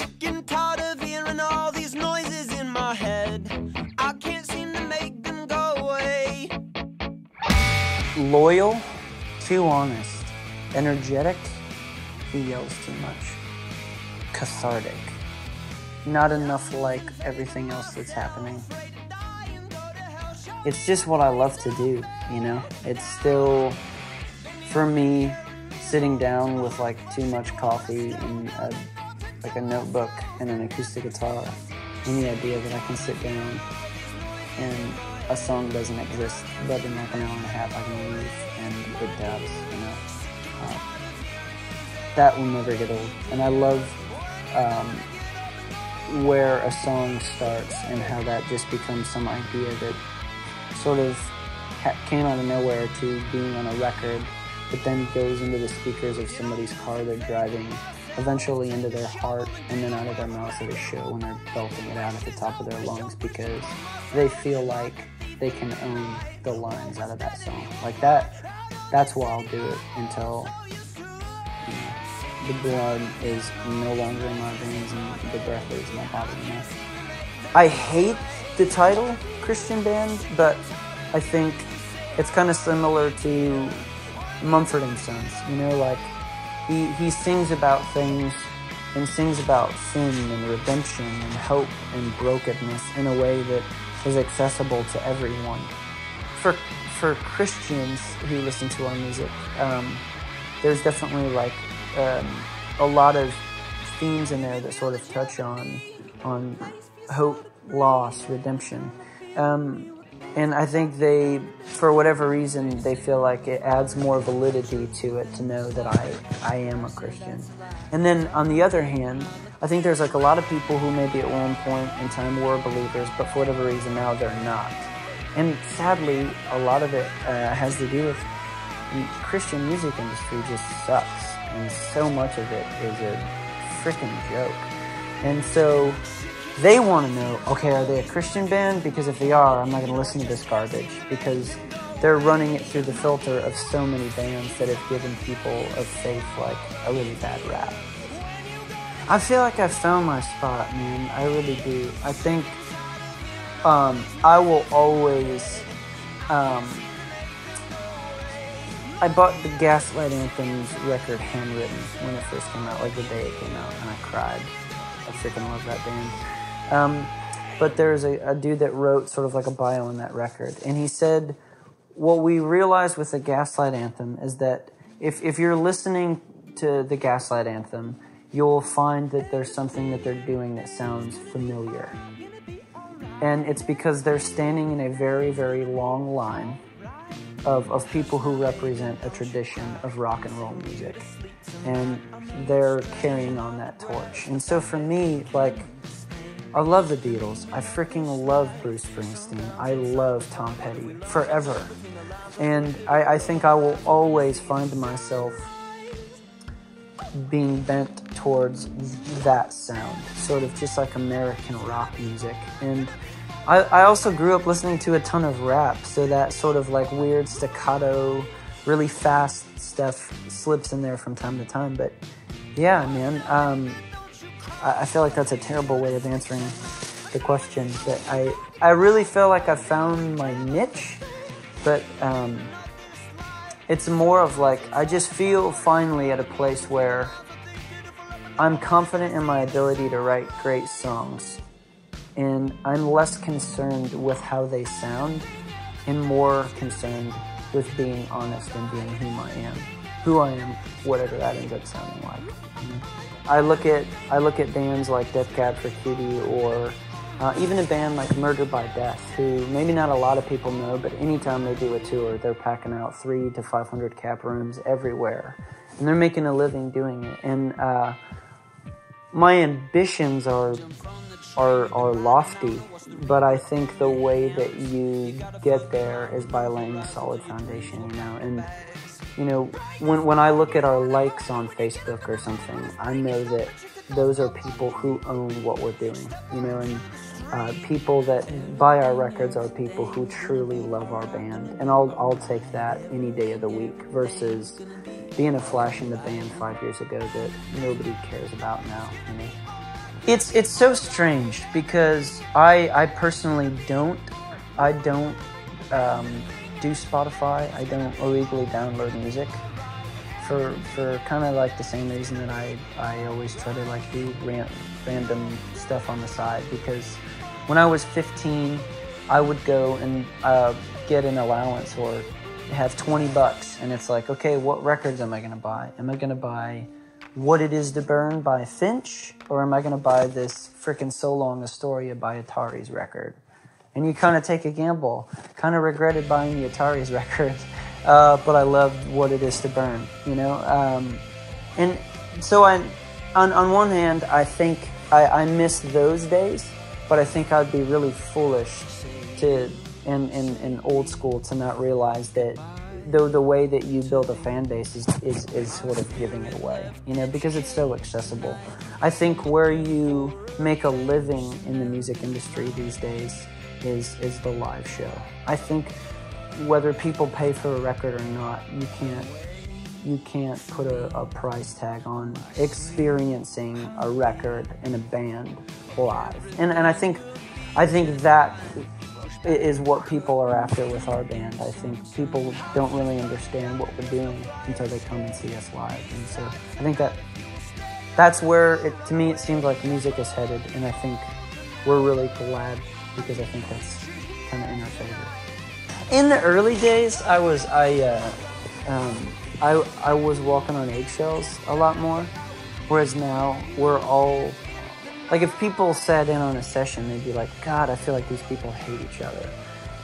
sick and tired of hearing all these noises in my head. I can't seem to make them go away. Loyal, too honest, energetic, he yells too much. Cathartic, not enough like everything else that's happening. It's just what I love to do, you know? It's still, for me, sitting down with like too much coffee and like a notebook and an acoustic guitar, and the idea that I can sit down and a song doesn't exist, but in like an hour and a half I can leave, and it does, you know? That will never get old. And I love where a song starts and how that just becomes some idea that sort of came out of nowhere to being on a record, but then goes into the speakers of somebody's car they're driving, eventually into their heart, and then out of their mouths at a show when they're belting it out at the top of their lungs because they feel like they can own the lines out of that song. Like that's why I'll do it until, you know, the blood is no longer in my veins and the breath leaves my body, you know? I hate the title Christian band, but I think it's kind of similar to Mumford & Sons, you know, like he sings about things and sings about sin and redemption and hope and brokenness in a way that is accessible to everyone. For Christians who listen to our music, there's definitely like a lot of themes in there that sort of touch on hope, loss, redemption. And I think they, for whatever reason, they feel like it adds more validity to it to know that I am a Christian. And then on the other hand, I think there's like a lot of people who maybe at one point in time were believers, but for whatever reason now they're not. And sadly, a lot of it has to do with the Christian music industry just sucks. And so much of it is a freaking joke. And so they want to know, okay, are they a Christian band? Because if they are, I'm not going to listen to this garbage, because they're running it through the filter of so many bands that have given people of faith like a really bad rap. I feel like I've found my spot, man. I really do. I think I will always... I bought the Gaslight Anthems record handwritten when it first came out, like the day it came out, and I cried. I freaking love that band. But there's a dude that wrote sort of like a bio on that record, and he said, what we realized with the Gaslight Anthem is that if you're listening to the Gaslight Anthem, you'll find that there's something that they're doing that sounds familiar. And it's because they're standing in a very, very long line of people who represent a tradition of rock and roll music. And they're carrying on that torch. And so for me, like, I love the Beatles. I freaking love Bruce Springsteen. I love Tom Petty forever. And I think I will always find myself being bent towards that sound, sort of just like American rock music. And I also grew up listening to a ton of rap, so that sort of like weird staccato, really fast stuff slips in there from time to time. But yeah, man, I feel like that's a terrible way of answering the question. But I really feel like I found my niche, but it's more of like, I just feel finally at a place where I'm confident in my ability to write great songs. And I'm less concerned with how they sound and more concerned with being honest and being who I am, whatever that ends up sounding like. I look at bands like Death Cab for Cutie, or even a band like Murder by Death, who maybe not a lot of people know, but anytime they do a tour, they're packing out 300 to 500 cap rooms everywhere, and they're making a living doing it. And my ambitions are lofty, but I think the way that you get there is by laying a solid foundation, you know. And you know, when I look at our likes on Facebook or something, I know that those are people who own what we're doing, you know, and people that buy our records are people who truly love our band, and I'll take that any day of the week versus being a flash in the band 5 years ago that nobody cares about now, you know. It's so strange because I personally don't do Spotify. I don't illegally download music for kind of like the same reason that I always try to like do random stuff on the side, because when I was 15 I would go and get an allowance or have $20 and it's like, okay, what records am I going to buy? Am I going to buy What It Is to Burn by Finch, or am I going to buy this frickin' So Long Astoria by Atari's record? And you kind of take a gamble. Kind of regretted buying the Atari's record, but I loved What It Is to Burn, you know? And so on one hand, I think I miss those days, but I think I'd be really foolish to, in old school, to not realize that the way that you build a fan base is sort of giving it away, you know, because it's so accessible. I think where you make a living in the music industry these days is the live show. I think whether people pay for a record or not, you can't put a price tag on experiencing a record in a band live. And I think that is what people are after with our band. I think people don't really understand what we're doing until they come and see us live. And so I think that's where, to me, it seems like music is headed, and I think we're really glad, because I think that's kind of in our favor. In the early days, I was walking on eggshells a lot more, whereas now we're all, like, if people sat in on a session, they'd be like, God, I feel like these people hate each other.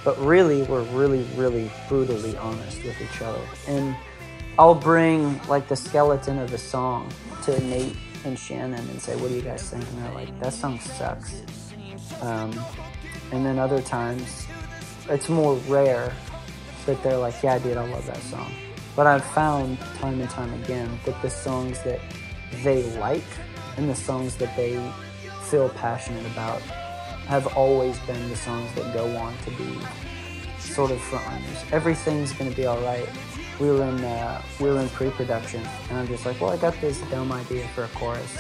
But really, we're really, really brutally honest with each other. And I'll bring, like, the skeleton of the song to Nate and Shannon and say, what do you guys think? And they're like, that song sucks. And then other times, it's more rare that they're like, yeah, dude, I love that song. But I've found time and time again that the songs that they like and the songs that they feel passionate about have always been the songs that go on to be sort of frontrunners. Everything's Gonna Be Alright. We were in pre-production, and I'm just like, well, I got this dumb idea for a chorus,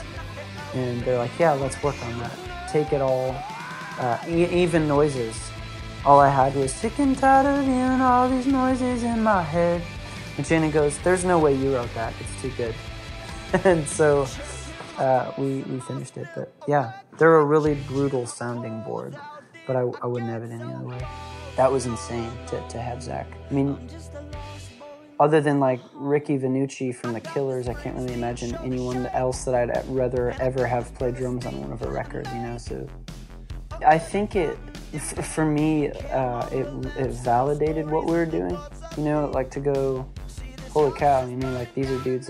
and they're like, yeah, let's work on that. Take it all, even noises. All I had was sick and tired of hearing all these noises in my head. And Shannon goes, there's no way you wrote that. It's too good. And so we finished it. But yeah, they're a really brutal sounding board, but I wouldn't have it any other way. That was insane to have Zach. I mean, other than like Ricky Vanucci from The Killers, I can't really imagine anyone else that I'd rather ever have play drums on one of her records, you know? So I think for me, it validated what we were doing, you know, like to go, holy cow, you know, like these are dudes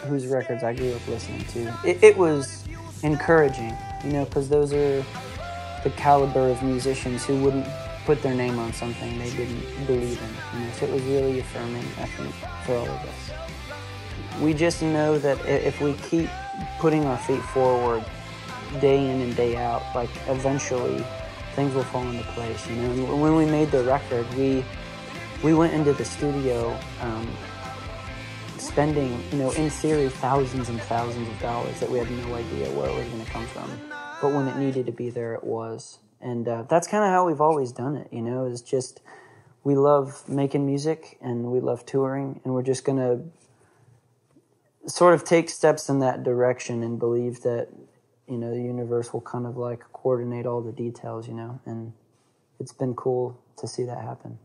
whose records I grew up listening to. It was encouraging, you know, because those are the caliber of musicians who wouldn't put their name on something they didn't believe in, you know, so it was really affirming, I think, for all of us. We just know that if we keep putting our feet forward day in and day out, like eventually things will fall into place, you know. And when we made the record, we went into the studio spending, you know, in theory, thousands and thousands of dollars that we had no idea where it was going to come from. But when it needed to be there, it was. And that's kind of how we've always done it, you know, is just we love making music and we love touring, and we're just going to sort of take steps in that direction and believe that, you know, the universe will kind of like coordinate all the details, you know, and it's been cool to see that happen.